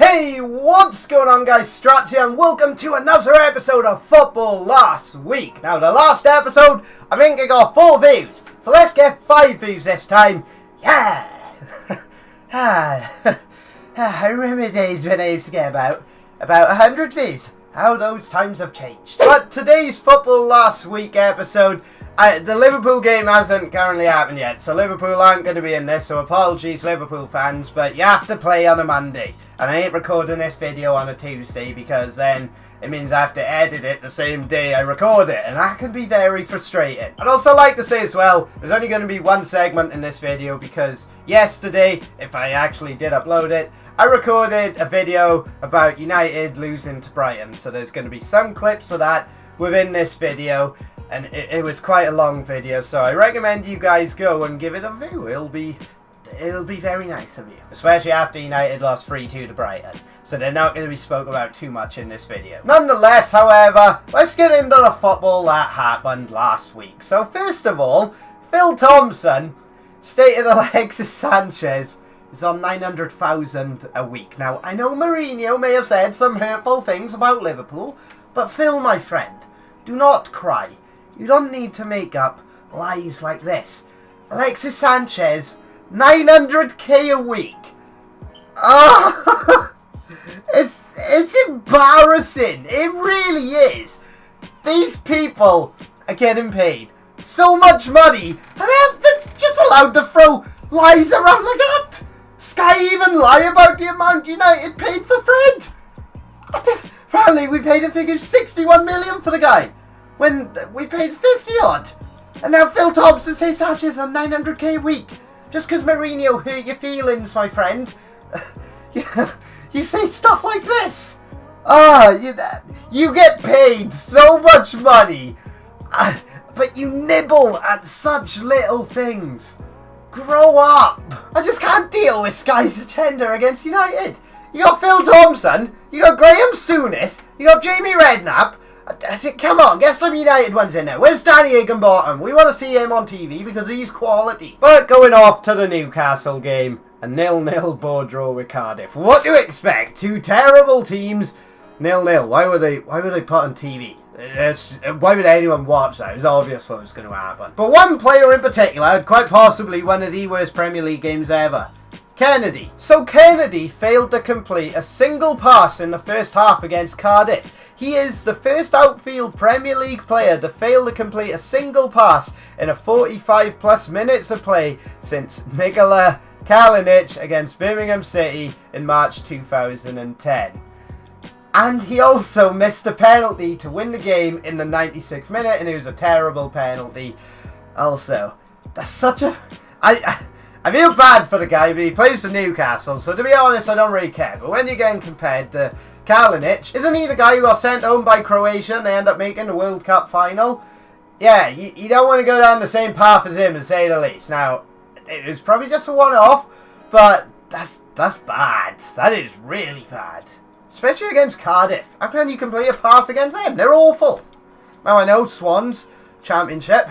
Hey, what's going on guys, Strats here and welcome to another episode of Football Last Week. Now the last episode, I think it got 4 views, so let's get 5 views this time. Yeah! I remember days when I used to get about 100 views. How those times have changed. But today's Football Last Week episode, the Liverpool game hasn't currently happened yet, so Liverpool aren't going to be in this, so apologies Liverpool fans, but you have to play on a Monday. And I ain't recording this video on a Tuesday because then it means I have to edit it the same day I record it, and that can be very frustrating. I'd also like to say as well, there's only going to be one segment in this video because yesterday, if I actually did upload it, I recorded a video about United losing to Brighton, so there's going to be some clips of that within this video, and it was quite a long video, so I recommend you guys go and give it a view. It'll be very nice of you, especially after United lost 3-2 to Brighton, so they're not going to be spoke about too much in this video. Nonetheless, however, let's get into the football that happened last week. So first of all, Phil Thompson stated Alexis Sanchez is on 900,000 a week. Now, I know Mourinho may have said some hurtful things about Liverpool, but Phil, my friend, do not cry. You don't need to make up lies like this. Alexis Sanchez, 900k a week. It's embarrassing. It really is. These people are getting paid so much money, and they're just allowed to throw lies around like that. Sky even lie about the amount United paid for Fred. Apparently we paid a figure 61 million for the guy, when we paid 50 odd. And now Phil Thompson says Sanchez on 900k a week. Just because Mourinho hurt your feelings, my friend. You say stuff like this. You get paid so much money, but you nibble at such little things. Grow up. I just can't deal with Sky's agenda against United. You got Phil Thompson, you got Graham Souness, you got Jamie Redknapp. Come on, get some United ones in there. Where's Danny Higginbottom? We want to see him on TV because he's quality. But going off to the Newcastle game, a 0-0 board draw with Cardiff. What do you expect? Two terrible teams, 0-0. Why would they put on TV? Why would anyone watch that? It was obvious what was going to happen. But one player in particular had quite possibly one of the worst Premier League games ever. Kennedy. So Kennedy failed to complete a single pass in the first half against Cardiff. He is the first outfield Premier League player to fail to complete a single pass in a 45 plus minutes of play since Nikola Kalinic against Birmingham City in March 2010. And he also missed a penalty to win the game in the 96th minute, and it was a terrible penalty. Also, that's such a... I feel bad for the guy, but he plays for Newcastle, so to be honest, I don't really care. But when you're getting compared to Kalinic, isn't he the guy who got sent home by Croatia and they end up making the World Cup final? Yeah, you don't want to go down the same path as him, to say the least. Now, it was probably just a one-off, but that's bad. That is really bad. Especially against Cardiff. How can you complete a pass against them? They're awful. Now, I know Swans, Championship,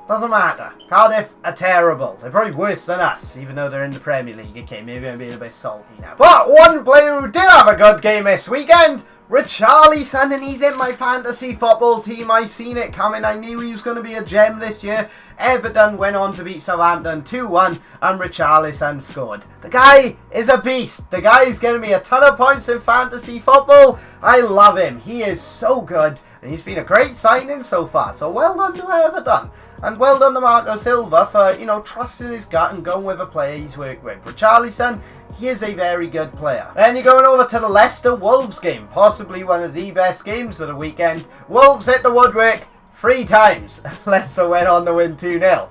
doesn't matter. Cardiff are terrible. They're probably worse than us, even though they're in the Premier League. Okay, maybe I'm being a bit salty now. But one player who did have a good game this weekend, Richarlison, and he's in my fantasy football team. I seen it coming. I knew he was going to be a gem this year. Everton went on to beat Southampton 2-1, and Richarlison scored. The guy is a beast. The guy is getting me a ton of points in fantasy football. I love him. He is so good, and he's been a great signing so far. So well done to Everton. And well done to Marco Silva for, trusting his gut and going with a player he's worked with. Richarlison, he is a very good player. Then you're going over to the Leicester Wolves game. Possibly one of the best games of the weekend. Wolves hit the woodwork 3 times. Leicester went on to win 2-0.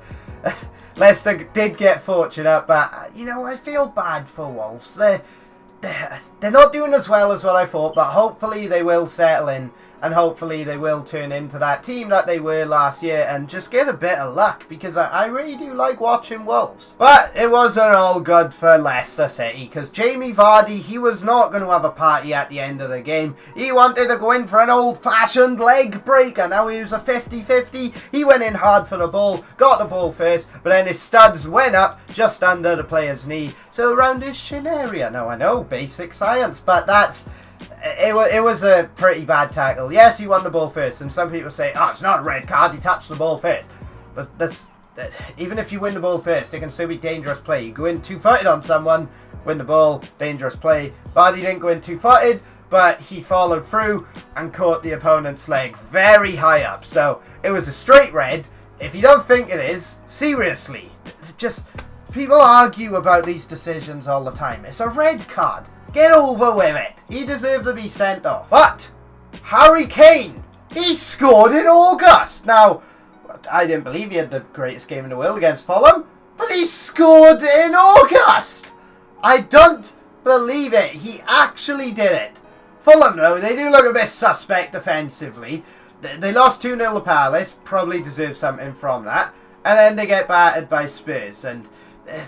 Leicester did get fortunate, but, I feel bad for Wolves. They're not doing as well as what I thought, but hopefully they will settle in and hopefully they will turn into that team that they were last year and just get a bit of luck, because I really do like watching Wolves. But it wasn't all good for Leicester City, because Jamie Vardy, he was not going to have a party at the end of the game. He wanted to go in for an old-fashioned leg breaker. Now he was a 50-50. He went in hard for the ball, got the ball first, but then his studs went up just under the player's knee, so around his shin area. Now I know, basic science, but it was a pretty bad tackle. Yes, he won the ball first, and some people say, oh, it's not a red card, he touched the ball first. Even if you win the ball first, it can still be dangerous play. You go in two-footed on someone, win the ball, dangerous play. Vardy didn't go in two-footed, but he followed through and caught the opponent's leg very high up. So it was a straight red. If you don't think it is, seriously, just people argue about these decisions all the time. It's a red card. Get over with it. He deserved to be sent off. But Harry Kane, he scored in August. Now, I didn't believe he had the greatest game in the world against Fulham, but he scored in August. I don't believe it. He actually did it. Fulham, though, they do look a bit suspect defensively. They lost 2-0 to Palace, probably deserve something from that. And then they get battered by Spurs. And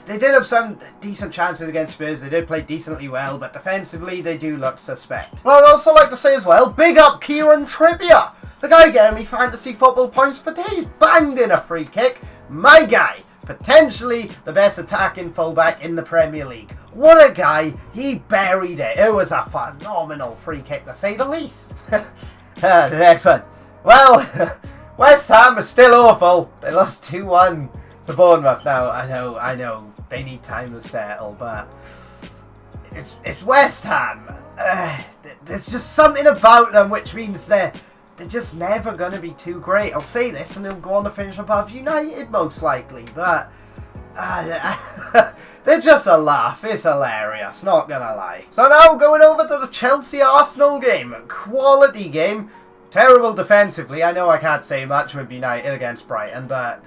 they did have some decent chances against Spurs. They did play decently well, but defensively they do look suspect. Well, I'd also like to say as well, big up Kieran Trippier. The guy getting me fantasy football points for days. Banged in a free kick. My guy. Potentially the best attacking fullback in the Premier League. What a guy. He buried it. It was a phenomenal free kick, to say the least. The next one. Well, West Ham is still awful. They lost 2-1 to Bournemouth. Now, I know, they need time to settle, but it's West Ham. There's just something about them which means they're just never going to be too great. I'll say this and they'll go on to finish above United most likely, but they're just a laugh. It's hilarious, not going to lie. So now going over to the Chelsea-Arsenal game. Quality game. Terrible defensively. I know I can't say much with United against Brighton, but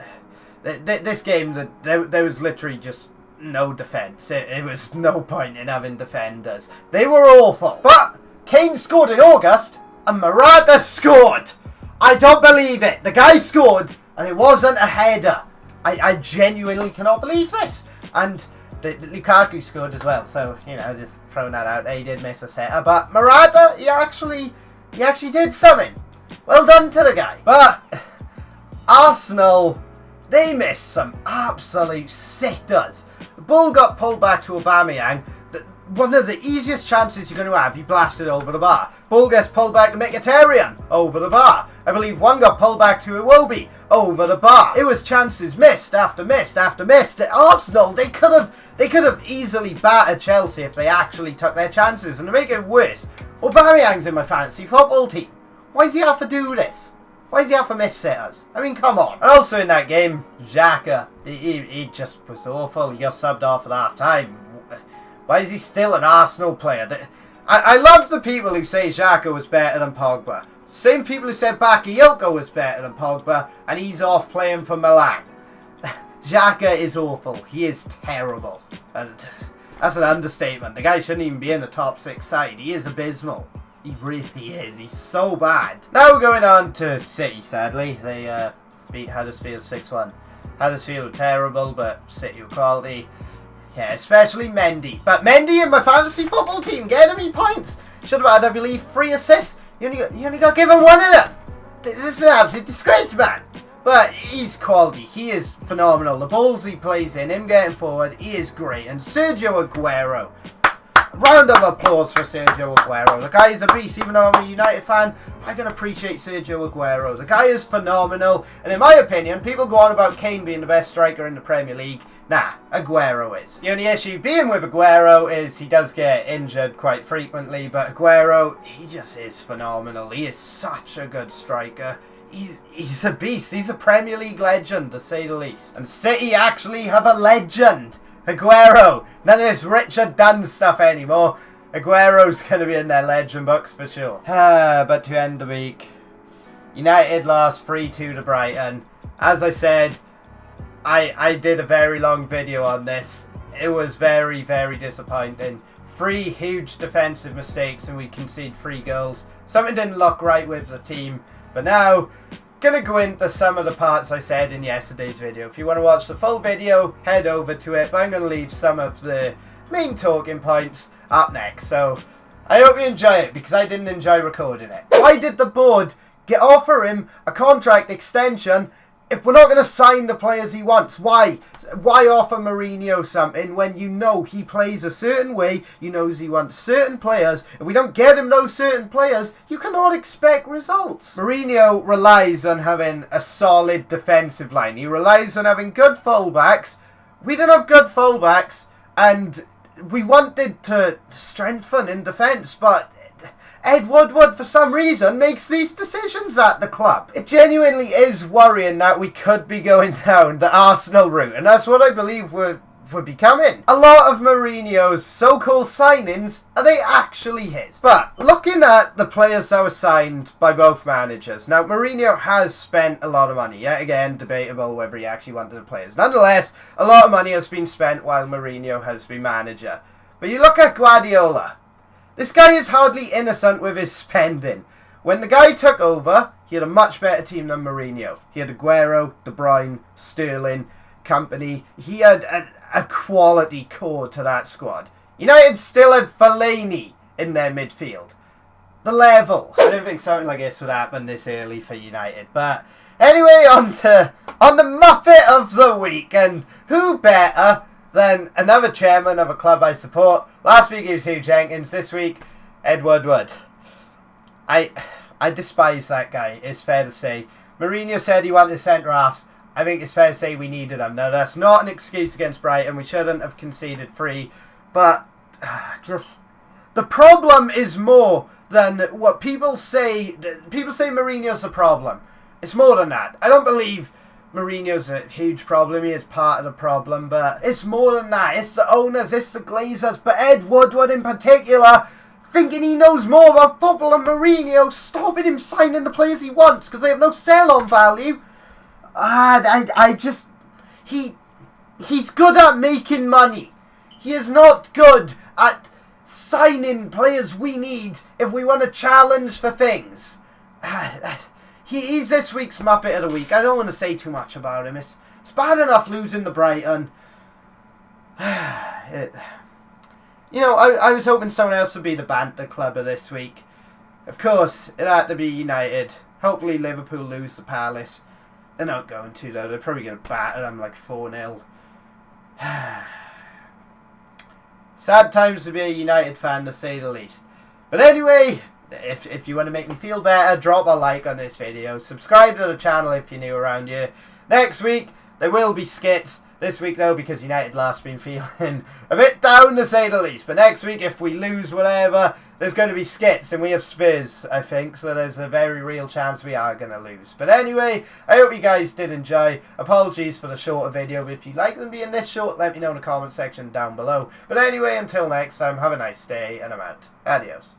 this game, there was literally just no defence. It was no point in having defenders. They were awful. But Kane scored in August, and Morata scored. I don't believe it. The guy scored, and it wasn't a header. I genuinely cannot believe this. And Lukaku scored as well, so, you know, just throwing that out there. He did miss a setter, but Morata, he actually did something. Well done to the guy. But Arsenal, they missed some absolute sitters. The ball got pulled back to Aubameyang. One of the easiest chances you're going to have, he blasted over the bar. Ball gets pulled back to Mkhitaryan, over the bar. I believe one got pulled back to Iwobi, over the bar. It was chances missed after missed after missed. Arsenal, they could have easily battered Chelsea if they actually took their chances. And to make it worse, Aubameyang's in my fantasy football team. Why does he have to do this? Why does he have to miss sitters? I mean, come on. And also in that game, Xhaka, he just was awful. He got subbed off at half time. Why is he still an Arsenal player? I love the people who say Xhaka was better than Pogba. Same people who said Bakayoko was better than Pogba, and he's off playing for Milan. Xhaka is awful. He is terrible. And that's an understatement. The guy shouldn't even be in the top 6 side. He is abysmal. He really is. He's so bad. Now we're going on to City, sadly. They beat Huddersfield 6-1. Huddersfield were terrible, but City were quality. Yeah, especially Mendy. But Mendy in my fantasy football team getting me points. Should have had, I believe, 3 assists. You only got given 1 of them. This is an absolute disgrace, man. But he's quality. He is phenomenal. The balls he plays in, him getting forward, he is great. And Sergio Aguero. Round of applause for Sergio Aguero. The guy is a beast. Even though I'm a United fan, I can appreciate Sergio Aguero. The guy is phenomenal. And in my opinion, people go on about Kane being the best striker in the Premier League. Nah, Aguero is. The only issue being with Aguero is he does get injured quite frequently. But Aguero, he just is phenomenal. He is such a good striker. He's a beast. He's a Premier League legend, to say the least. And City actually have a legend. Aguero. None of this Richard Dunn stuff anymore. Aguero's going to be in their legend books for sure. But to end the week, United lost 3-2 to Brighton. As I said, I did a very long video on this. It was very, very disappointing. 3 huge defensive mistakes and we concede 3 goals. Something didn't look right with the team. But now, gonna go into some of the parts I said in yesterday's video. If you want to watch the full video, head over to it. But I'm gonna leave some of the main talking points up next. So I hope you enjoy it, because I didn't enjoy recording it. Why did the board offer him a contract extension if we're not going to sign the players he wants? Why offer Mourinho something when you know he plays a certain way, you know he wants certain players? If we don't get him those certain players, you cannot expect results. Mourinho relies on having a solid defensive line. He relies on having good fullbacks. We don't have good fullbacks, and we wanted to strengthen in defence, but Ed Woodward, for some reason, makes these decisions at the club. It genuinely is worrying that we could be going down the Arsenal route, and that's what I believe we're becoming. A lot of Mourinho's so-called signings, are they actually his? But looking at the players that were signed by both managers, now Mourinho has spent a lot of money. Yet again, debatable whether he actually wanted the players. Nonetheless, a lot of money has been spent while Mourinho has been manager. But you look at Guardiola. This guy is hardly innocent with his spending. When the guy took over, he had a much better team than Mourinho. He had Aguero, De Bruyne, Sterling, company. He had a quality core to that squad. United still had Fellaini in their midfield. The levels. I don't think something like this would happen this early for United. But anyway, on the Muppet of the Week. And who better than another chairman of a club I support? Last week it was Hugh Jenkins. This week, Ed Woodward. I despise that guy, it's fair to say. Mourinho said he wanted centre-halves. I think it's fair to say we needed them. Now, that's not an excuse against Brighton. We shouldn't have conceded 3. But just the problem is more than what people say. People say Mourinho's the problem. It's more than that. I don't believe Mourinho's a huge problem. He is part of the problem. But it's more than that. It's the owners. It's the Glazers. But Ed Woodward in particular, thinking he knows more about football than Mourinho, stopping him signing the players he wants because they have no sell-on value. He's good at making money. He is not good at signing players we need if we want to challenge for things. He's this week's Muppet of the Week. I don't want to say too much about him. It's bad enough losing to Brighton. I was hoping someone else would be the banter club of this week. Of course, it had to be United. Hopefully Liverpool lose to Palace. They're not going to, though. They're probably going to batter them like 4-0. Sad times to be a United fan, to say the least. But anyway, if you want to make me feel better, drop a like on this video. Subscribe to the channel if you're new around here. Next week, there will be skits. This week, though, because United last been feeling a bit down, to say the least. But next week, if we lose whatever, there's going to be skits. And we have Spurs, I think. So there's a very real chance we are going to lose. But anyway, I hope you guys did enjoy. Apologies for the shorter video. If you like them being this short, let me know in the comment section down below. But anyway, until next time, have a nice day. And I'm out. Adios.